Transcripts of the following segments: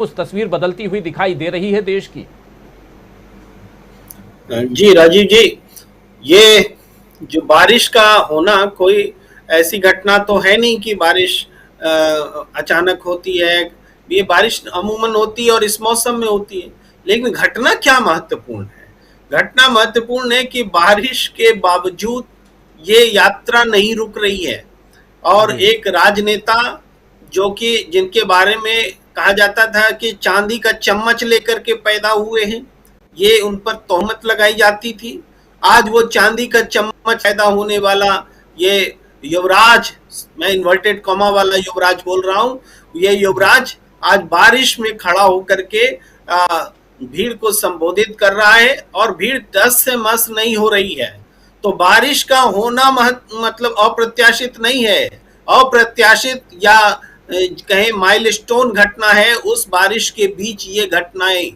उस तस्वीर बदलती हुई दिखाई दे रही है देश की। जी राजीव जी, ये जो बारिश का होना कोई ऐसी घटना तो है नहीं कि बारिश अचानक होती है। ये बारिश अमूमन होती है और इस मौसम में होती है, लेकिन घटना क्या महत्वपूर्ण है। घटना महत्वपूर्ण है कि बारिश के बावजूद ये यात्रा नहीं रुक रही है और एक राजनेता जो कि जिनके बारे में कहा जाता था कि चांदी का चम्मच लेकर के पैदा हुए हैं, ये उन पर तोहमत लगाई जाती थी। आज वो चांदी का चम्मच पैदा होने वाला ये युवराज, मैं इन्वर्टेड कॉमा वाला युवराज बोल रहा हूँ, ये युवराज आज बारिश में खड़ा होकर के भीड़ को संबोधित कर रहा है और भीड़ टस से मस नहीं हो रही है। तो बारिश का होना मतलब अप्रत्याशित नहीं है, अप्रत्याशित या कहें माइलस्टोन घटना है उस बारिश के बीच ये घटनाएं,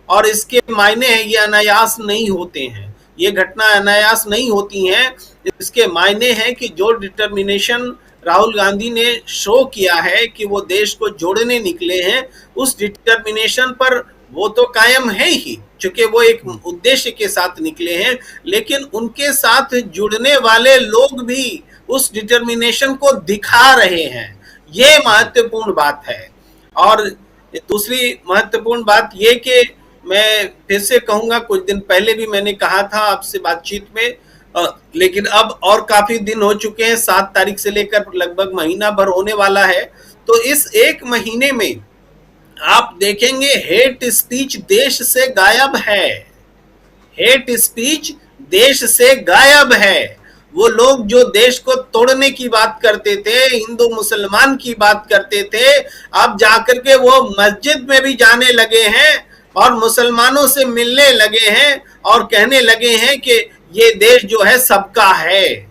और इसके मायने हैं ये अनायास नहीं होते हैं, ये घटना अनायास नहीं होती हैं। इसके मायने हैं कि जो डिटर्मिनेशन राहुल गांधी ने शो किया है कि वो देश को जोड़ने निकले हैं, उस डिटर्मिनेशन पर वो तो कायम है ही, चूंकि वो एक उद्देश्य के साथ निकले हैं, लेकिन उनके साथ जुड़ने वाले लोग भी उस डिटर्मिनेशन को दिखा रहे हैं। ये महत्वपूर्ण बात है। और दूसरी महत्वपूर्ण बात ये कि मैं फिर से कहूंगा, कुछ दिन पहले भी मैंने कहा था आपसे बातचीत में, लेकिन अब और काफी दिन हो चुके हैं, 7 तारीख से लेकर लगभग महीना भर होने वाला है। तो इस एक महीने में आप देखेंगे हेट स्पीच देश से गायब है, हेट स्पीच देश से गायब है। वो लोग जो देश को तोड़ने की बात करते थे, हिंदू मुसलमान की बात करते थे, अब जाकर के वो मस्जिद में भी जाने लगे हैं और मुसलमानों से मिलने लगे हैं और कहने लगे हैं कि ये देश जो है सबका है।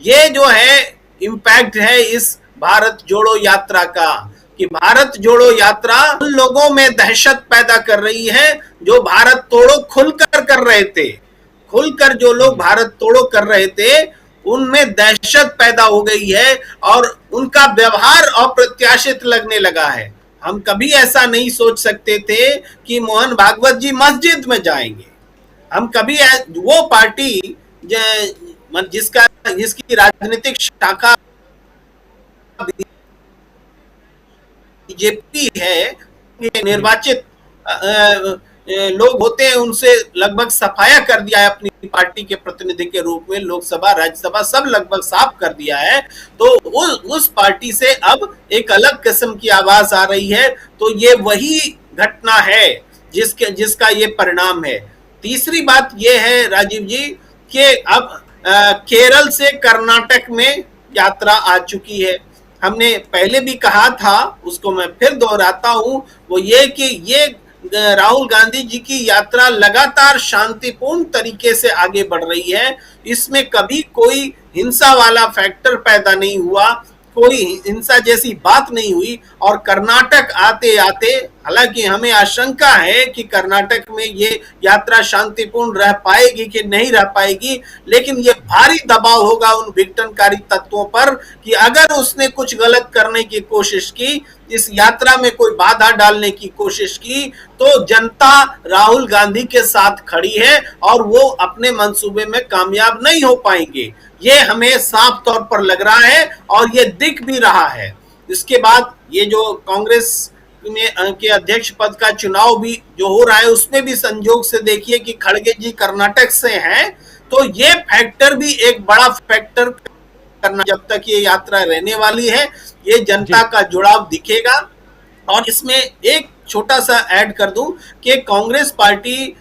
ये जो है इम्पैक्ट है इस भारत जोड़ो यात्रा का, कि भारत जोड़ो यात्रा उन लोगों में दहशत पैदा कर रही है जो भारत तोड़ो खुलकर कर रहे थे। खुलकर जो लोग भारत तोड़ो कर रहे थे उनमें दहशत पैदा हो गई है और उनका व्यवहार अप्रत्याशित लगने लगा है। हम कभी ऐसा नहीं सोच सकते थे कि मोहन भागवत जी मस्जिद में जाएंगे। हम कभी वो पार्टी जिसकी राजनीतिक शाखा बीजेपी है, निर्वाचित लोग होते हैं, उनसे लगभग सफाया कर दिया है अपनी पार्टी के प्रतिनिधि के रूप में, लोकसभा राज्यसभा सब लगभग साफ कर दिया है। तो उस पार्टी से अब एक अलग किस्म की आवाज आ रही है। तो ये वही घटना है जिसका ये परिणाम है। तीसरी बात ये है राजीव जी कि अब केरल से कर्नाटक में यात्रा आ चुकी है। हमने पहले भी कहा था, उसको मैं फिर दोहराता हूं, वो ये कि ये राहुल गांधी जी की यात्रा लगातार शांतिपूर्ण तरीके से आगे बढ़ रही है। इसमें कभी कोई हिंसा वाला फैक्टर पैदा नहीं हुआ, कोई हिंसा जैसी बात नहीं हुई। और कर्नाटक आते आते, हालांकि हमें आशंका है कि कर्नाटक में ये यात्रा शांतिपूर्ण रह पाएगी कि नहीं रह पाएगी, लेकिन ये भारी दबाव होगा उन विघटनकारी तत्वों पर कि अगर उसने कुछ गलत करने की कोशिश की, इस यात्रा में कोई बाधा डालने की कोशिश की, तो जनता राहुल गांधी के साथ खड़ी है और वो अपने मंसूबे में कामयाब नहीं हो पाएंगे। ये हमें साफ तौर पर लग रहा है और ये दिख भी रहा है। इसके बाद ये जो कांग्रेस में के अध्यक्ष पद का चुनाव भी जो हो रहा है, उसमें भी संजोग से देखिए कि खड़गे जी कर्नाटक से हैं, तो ये फैक्टर भी एक बड़ा फैक्टर करना, जब तक ये यात्रा रहने वाली है ये जनता का जुड़ाव दिखेगा। और इसमें एक छोटा सा ऐड कर दूं कि कांग्रेस पार्टी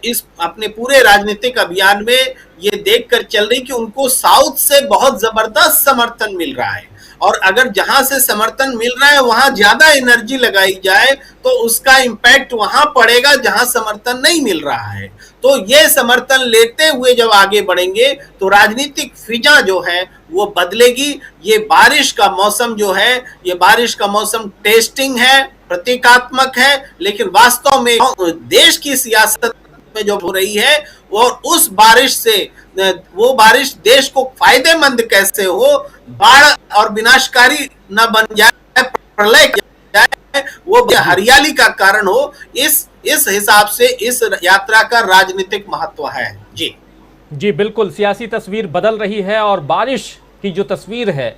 इस अपने पूरे राजनीतिक अभियान में ये देखकर चल रही कि उनको साउथ से बहुत जबरदस्त समर्थन मिल रहा है, और अगर जहां से समर्थन मिल रहा है वहां ज्यादा एनर्जी लगाई जाए तो उसका इम्पैक्ट वहां पड़ेगा जहां समर्थन नहीं मिल रहा है। तो ये समर्थन लेते हुए जब आगे बढ़ेंगे तो राजनीतिक फिजा जो है वो बदलेगी। ये बारिश का मौसम जो है, ये बारिश का मौसम टेस्टिंग है, प्रतीकात्मक है, लेकिन वास्तव में देश की सियासत में जो हो रही है और उस बारिश से वो बारिश देश को फायदेमंद कैसे हो, बाढ़ और विनाशकारी न बन जाए, प्रलय जाए, वो हरियाली का कारण हो, इस हिसाब से इस यात्रा का राजनीतिक महत्व है। जी जी बिल्कुल, सियासी तस्वीर बदल रही है और बारिश की जो तस्वीर है